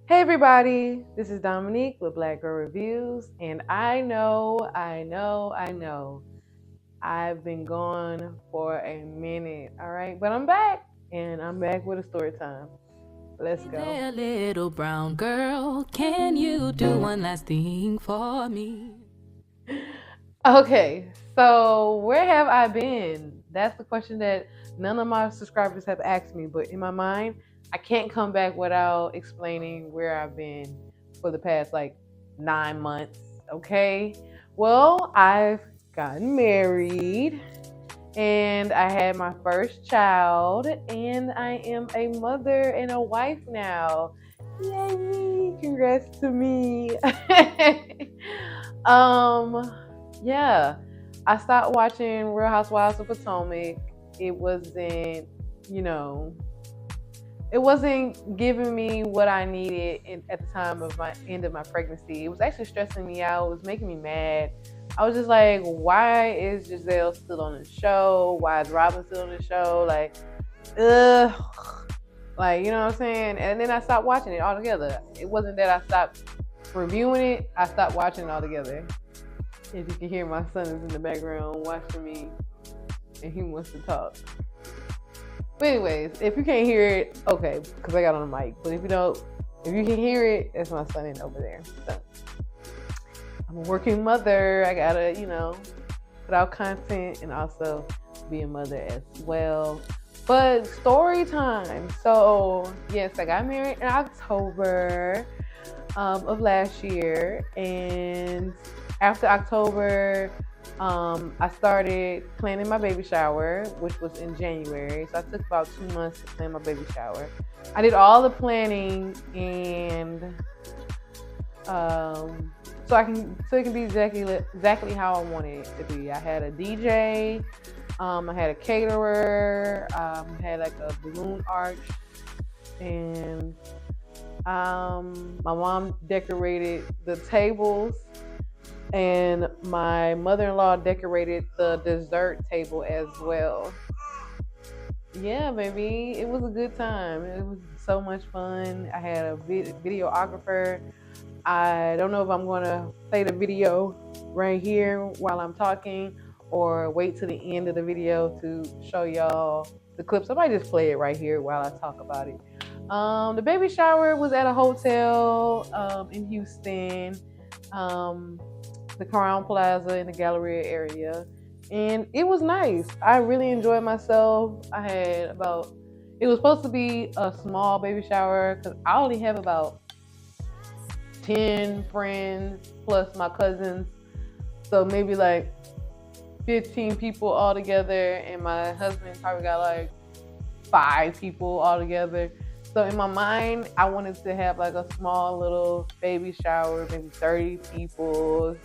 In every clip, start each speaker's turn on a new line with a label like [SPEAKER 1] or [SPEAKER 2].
[SPEAKER 1] Hey everybody, this is Dominique with Black Girl Reviews, and I know, I've been gone for a minute, all right, but I'm back, and I'm back with a story time. Let's
[SPEAKER 2] Hey
[SPEAKER 1] go.
[SPEAKER 2] there, little brown girl, can you do one last thing for me?
[SPEAKER 1] Okay, so where have I been? That's the question that none of my subscribers have asked me, but in my mind, I can't come back without explaining where I've been for the past like 9 months. Okay, well, I've gotten married and I had my first child, and I am a mother and a wife now. Yay me! Congrats to me. um, yeah, I stopped watching Real Housewives of Potomac. It wasn't, you know, it wasn't giving me what I needed at the time of my end of my pregnancy. It was actually stressing me out. It was making me mad. I was just like, why is Giselle still on the show? Why is Robin still on the show? Like, ugh. Like, you know what I'm saying? And then I stopped watching it altogether. It wasn't that I stopped reviewing it, I stopped watching it altogether. As you can hear, my son is in the background watching me and he wants to talk. But anyways, if you can't hear it, okay, because I got on the mic. But if you can hear it, that's my son in over there. So I'm a working mother. I gotta, put out content and also be a mother as well. But story time. So yes, I got married in October of last year, and after October, I started planning my baby shower, which was in January. So I took about 2 months to plan my baby shower. I did all the planning, and so it can be exactly how I wanted it to be. I had a DJ, I had a caterer, I had like a balloon arch, and my mom decorated the tables, and my mother-in-law decorated the dessert table as well. Yeah, baby, it was a good time. It was so much fun. I had a videographer. I don't know if I'm going to play the video right here while I'm talking or wait to the end of the video to show y'all the clips. I might just play it right here while I talk about it. The baby shower was at a hotel in Houston, um, the Crown Plaza in the Galleria area. And it was nice. I really enjoyed myself. It was supposed to be a small baby shower because I only have about 10 friends plus my cousins. So maybe like 15 people all together. And my husband probably got like 5 people all together. So in my mind, I wanted to have like a small little baby shower, maybe 30 people,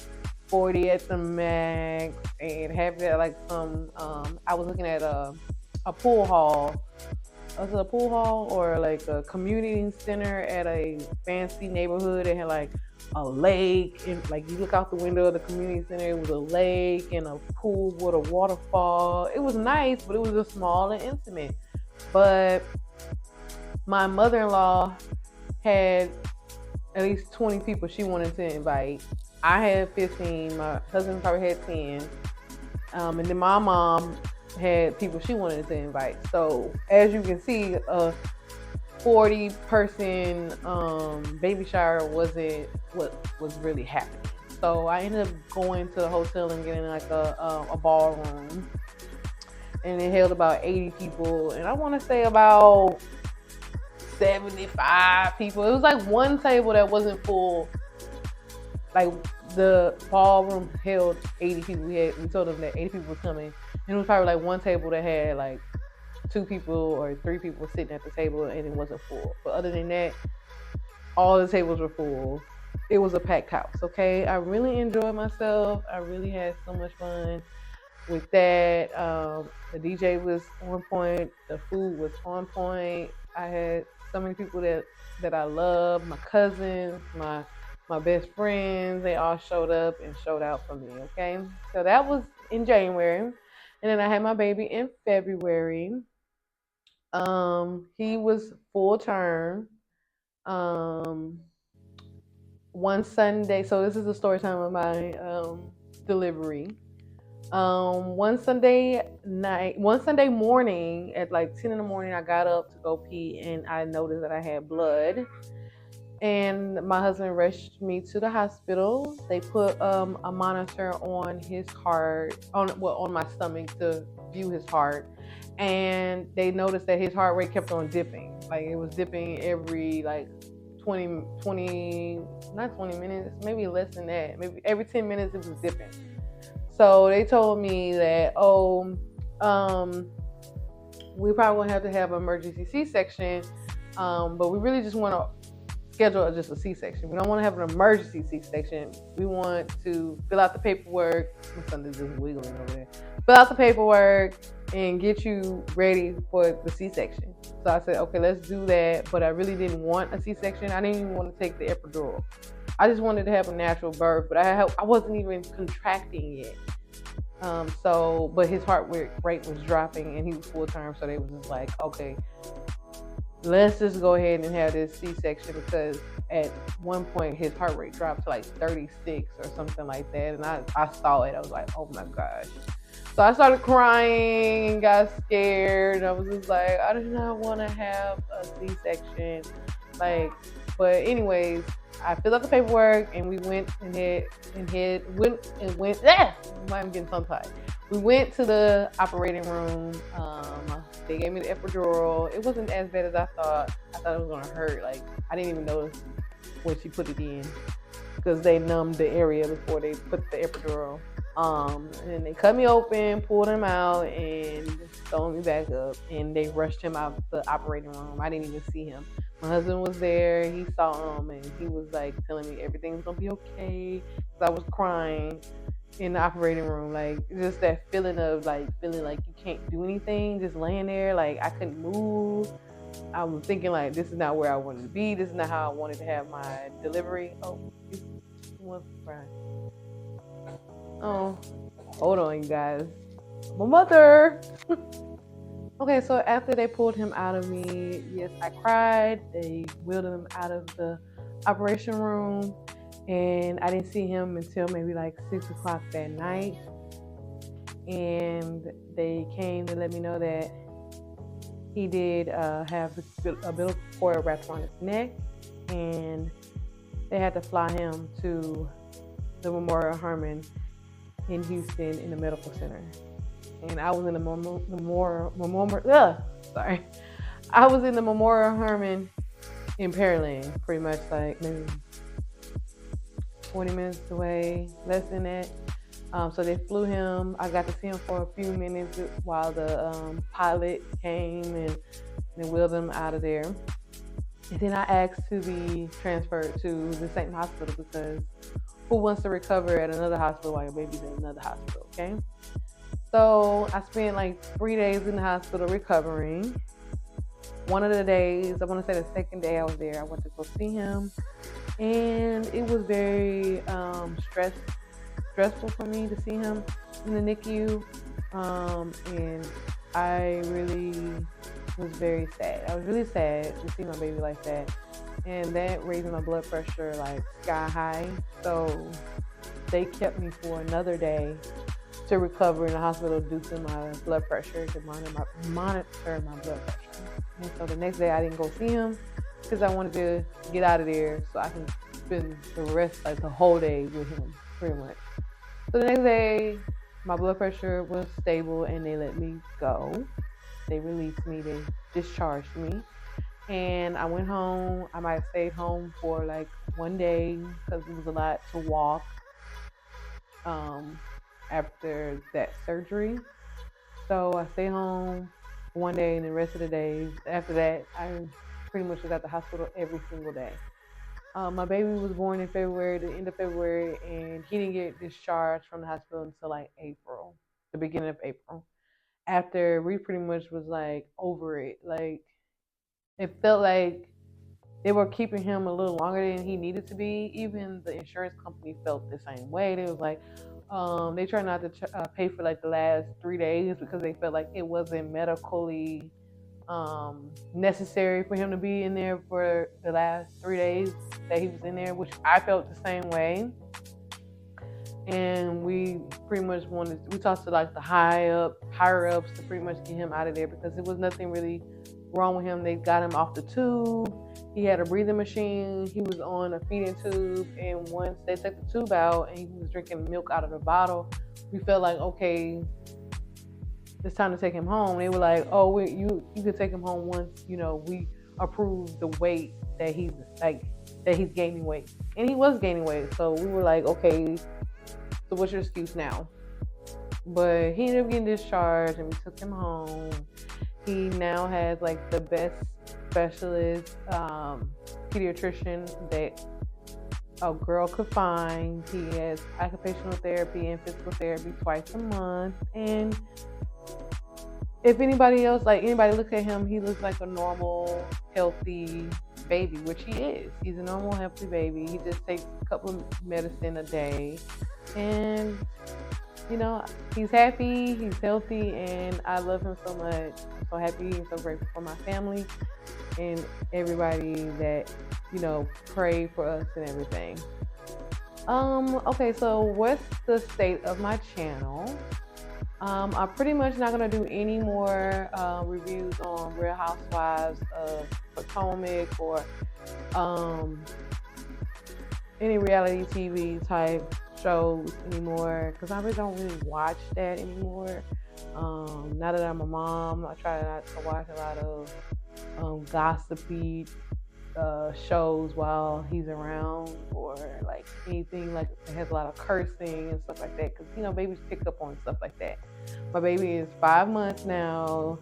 [SPEAKER 1] 40 at the max, and have it like I was looking at a pool hall. Was it a pool hall or like a community center at a fancy neighborhood? It had like a lake, and like you look out the window of the community center, it was a lake and a pool with a waterfall. It was nice, but it was just small and intimate. But my mother-in-law had at least 20 people she wanted to invite. I had 15. My husband probably had 10. And then my mom had people she wanted to invite. So as you can see, a 40-person baby shower wasn't what was really happening. So I ended up going to the hotel and getting like a ballroom, and it held about 80 people. And I want to say about 75 people. It was like one table that wasn't full. Like the ballroom held 80 people. We told them that 80 people was coming, and it was probably like one table that had like 2 people or 3 people sitting at the table, and it wasn't full. But other than that, all the tables were full. It was a packed house. Okay, I really enjoyed myself. I really had so much fun with that. The DJ was on point. The food was on point. I had so many people that I love. My cousins, my best friends, they all showed up and showed out for me. Okay, so that was in January, and then I had my baby in February. He was full term. Um, one Sunday, so this is the story time of my delivery. One Sunday morning at like 10 in the morning, I got up to go pee and I noticed that I had blood. And my husband rushed me to the hospital. They put a monitor on his heart, on my stomach to view his heart, and they noticed that his heart rate kept on dipping. Like it was dipping every like 20, not 20 minutes, maybe less than that. Maybe every 10 minutes it was dipping. So they told me that, um, we probably won't have to have an emergency C-section, but we really just want to schedule just a C-section. We don't want to have an emergency C-section. We want to fill out the paperwork. My son is just wiggling over there. Fill out the paperwork and get you ready for the C-section. So I said, okay, let's do that. But I really didn't want a C-section. I didn't even want to take the epidural. I just wanted to have a natural birth, but I wasn't even contracting yet. But his heart rate was dropping and he was full term. So they was just like, okay, let's just go ahead and have this C-section, because at one point his heart rate dropped to like 36 or something like that. And I saw it. I was like, oh my gosh. So I started crying and got scared. I was just like, I do not want to have a C-section. Like, but anyways, I filled out the paperwork and we went and went. I'm getting tongue tied. We went to the operating room. They gave me the epidural. It wasn't as bad as I thought. I thought it was gonna hurt. Like I didn't even notice when she put it in, because they numbed the area before they put the epidural. And they cut me open, pulled him out, and sewn me back up. And they rushed him out the operating room. I didn't even see him. My husband was there. He saw him, and he was like telling me everything's gonna be okay. Cause I was crying in the operating room, like just that feeling of like feeling like you can't do anything, just laying there, like I couldn't move. I was thinking like this is not where I wanted to be. This is not how I wanted to have my delivery. Oh, he wants to cry. Oh, hold on, you guys. My mother. Okay, so after they pulled him out of me, yes, I cried. They wheeled him out of the operation room, and I didn't see him until maybe like 6 o'clock that night. And they came to let me know that he did have a umbilical cord wrapped around his neck, and they had to fly him to the Memorial Hermann in Houston in the medical center. And I was in the sorry. I was in the Memorial Hermann in Pearland, pretty much like maybe 20 minutes away, less than that. So they flew him. I got to see him for a few minutes while the pilot came and they wheeled him out of there. And then I asked to be transferred to the same hospital, because who wants to recover at another hospital while your baby's in another hospital, okay? So I spent like 3 days in the hospital recovering. One of the days, I want to say the second day I was there, I went to go see him. And it was very stressful for me to see him in the NICU. And I really was very sad. I was really sad to see my baby like that. And that raised my blood pressure like sky high. So they kept me for another day to recover in the hospital due to my blood pressure, to monitor my blood pressure. And so the next day I didn't go see him because I wanted to get out of there so I can spend the rest, like the whole day with him, pretty much. So the next day, my blood pressure was stable and they let me go. They released me, they discharged me. And I went home. I might have stayed home for like one day because it was a lot to walk after that surgery. So I stayed home one day, and the rest of the days after that, I pretty much was at the hospital every single day. My baby was born in February, the end of February, and he didn't get discharged from the hospital until like April, the beginning of April. After we pretty much was like over it, like it felt like they were keeping him a little longer than he needed to be. Even the insurance company felt the same way. They was like, they tried not to pay for like the last 3 days because they felt like it wasn't medically necessary for him to be in there for the last 3 days that he was in there, which I felt the same way. And we pretty much we talked to like the higher ups to pretty much get him out of there because there was nothing really wrong with him. They got him off the tube. He had a breathing machine. He was on a feeding tube. And once they took the tube out and he was drinking milk out of the bottle, we felt like, okay, it's time to take him home. They were like, oh, you could take him home once, we approve the weight that he's gaining weight. And he was gaining weight. So we were like, okay, so what's your excuse now? But he ended up getting discharged and we took him home. He now has like the best specialist pediatrician that a girl could find. He has occupational therapy and physical therapy twice a month. And if anybody look at him, he looks like a normal, healthy baby, which he is. He's a normal, healthy baby. He just takes a couple of medicine a day. And, he's happy, he's healthy, and I love him so much. I'm so happy and so grateful for my family and everybody that, pray for us and everything. Okay, so what's the state of my channel? I'm pretty much not going to do any more reviews on Real Housewives of Potomac or any reality TV type shows anymore because I really don't really watch that anymore. Now that I'm a mom, I try not to watch a lot of gossipy shows while he's around, or like anything like that has a lot of cursing and stuff like that, because babies pick up on stuff like that. My baby is 5 months now.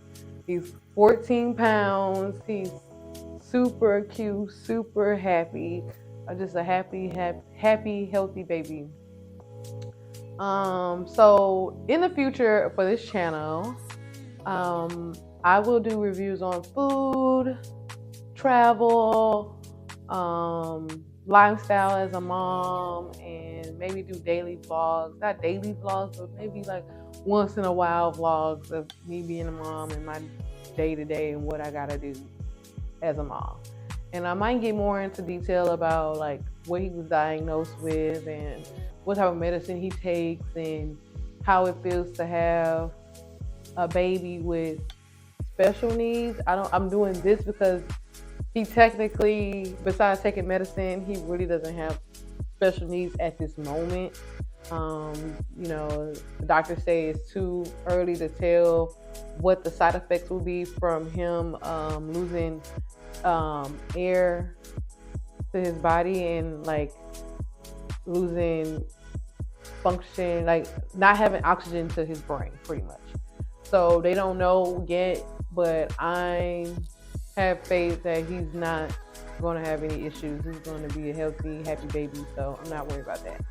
[SPEAKER 1] He's 14 pounds. He's super cute, super happy. Just a happy, healthy baby. So in the future for this channel, I will do reviews on food, travel, lifestyle as a mom, and maybe do daily vlogs. Not daily vlogs, but maybe like once in a while vlogs of me being a mom and my day-to-day and what I gotta do as a mom. And I might get more into detail about like what he was diagnosed with and what type of medicine he takes and how it feels to have a baby with special needs. I'm doing this because he technically, besides taking medicine, he really doesn't have special needs at this moment. The doctors say it's too early to tell what the side effects will be from him losing air to his body and like losing function, like not having oxygen to his brain, pretty much. So they don't know yet, but I have faith that he's not going to have any issues. He's going to be a healthy, happy baby, so I'm not worried about that.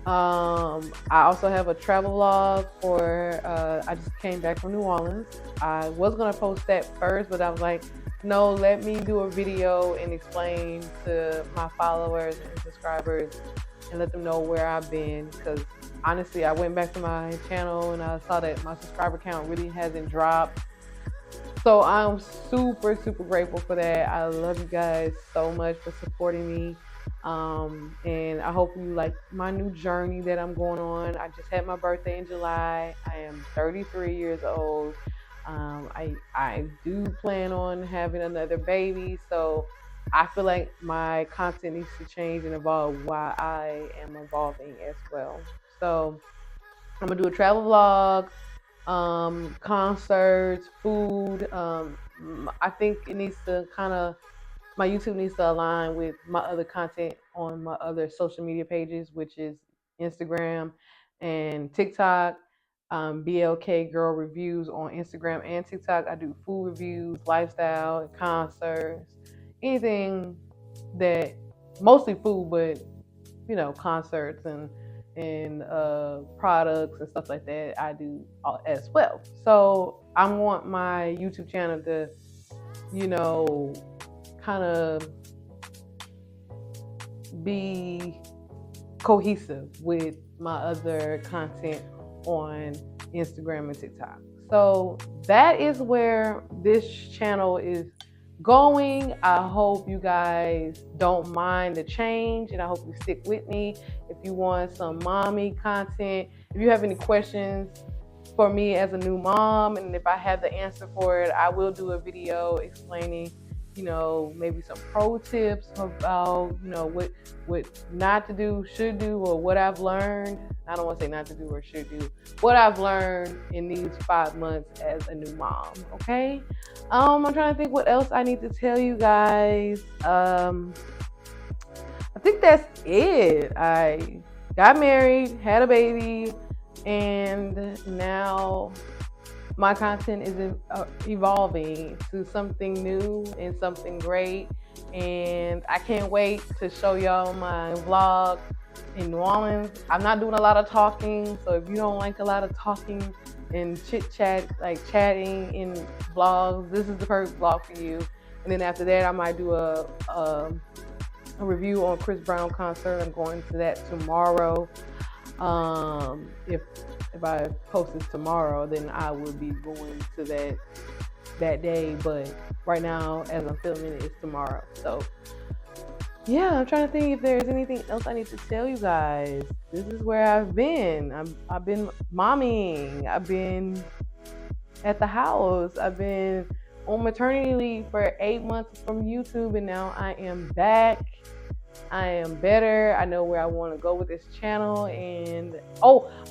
[SPEAKER 1] I also have a travel vlog for, I just came back from New Orleans. I was going to post that first, but I was like, no, let me do a video and explain to my followers and subscribers and let them know where I've been, because honestly, I went back to my channel and I saw that my subscriber count really hasn't dropped. So I'm super, super grateful for that. I love you guys so much for supporting me. And I hope you like my new journey that I'm going on. I just had my birthday in July. I am 33 years old. I do plan on having another baby, so I feel like my content needs to change and evolve while I am evolving as well. So I'm gonna do a travel vlog, concerts, food. I think it needs to my YouTube needs to align with my other content on my other social media pages, which is Instagram and TikTok. BLK Girl Reviews on Instagram and TikTok. I do food reviews, lifestyle, concerts, anything that, mostly food, but concerts and products and stuff like that I do as well. So I want my YouTube channel to, kind of be cohesive with my other content on Instagram and TikTok. So that is where this channel is going. I hope you guys don't mind the change, and I hope you stick with me. If you want some mommy content, if you have any questions for me as a new mom, and if I have the answer for it, I will do a video explaining, maybe some pro tips about, what not to do, should do, or what I've learned. I don't want to say not to do or should do, what I've learned in these 5 months as a new mom. Okay. I'm trying to think what else I need to tell you guys. I think that's it. I got married, had a baby, and now my content is evolving to something new and something great. And I can't wait to show y'all my vlog in New Orleans. I'm not doing a lot of talking, so if you don't like a lot of talking and chit chat, like chatting in vlogs, this is the perfect vlog for you. And then after that, I might do a review on Chris Brown concert. I'm going to that tomorrow. If I post this tomorrow, then I will be going to that day. But right now, as I'm filming it, it's tomorrow. So yeah, I'm trying to think if there's anything else I need to tell you guys. This is where I've been. I've been mommying. I've been at the house. I've been on maternity leave for 8 months from YouTube, and now I am back. I am better. I know where I want to go with this channel. And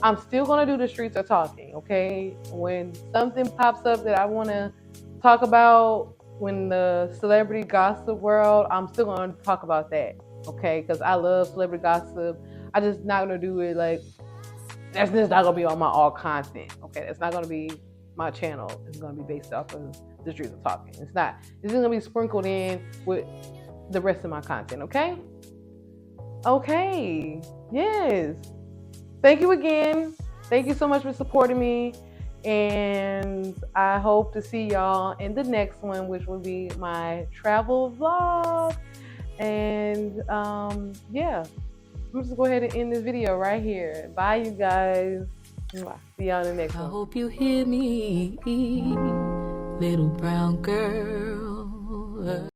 [SPEAKER 1] I'm still going to do the Streets Are Talking, okay? When something pops up that I want to talk about, when the celebrity gossip world, I'm still going to talk about that, okay? Because I love celebrity gossip. I just not going to do it like, that's just not going to be on my all content, okay? That's not going to be my channel. It's going to be based off of the Streets Are Talking. It's not. It's going to be sprinkled in with the rest of my content, okay? Okay. Yes. Thank you again. Thank you so much for supporting me. And I hope to see y'all in the next one, which will be my travel vlog. And yeah, I'm just go ahead and end this video right here. Bye, you guys. See y'all in the next one.
[SPEAKER 2] I hope you hear me, little brown girl.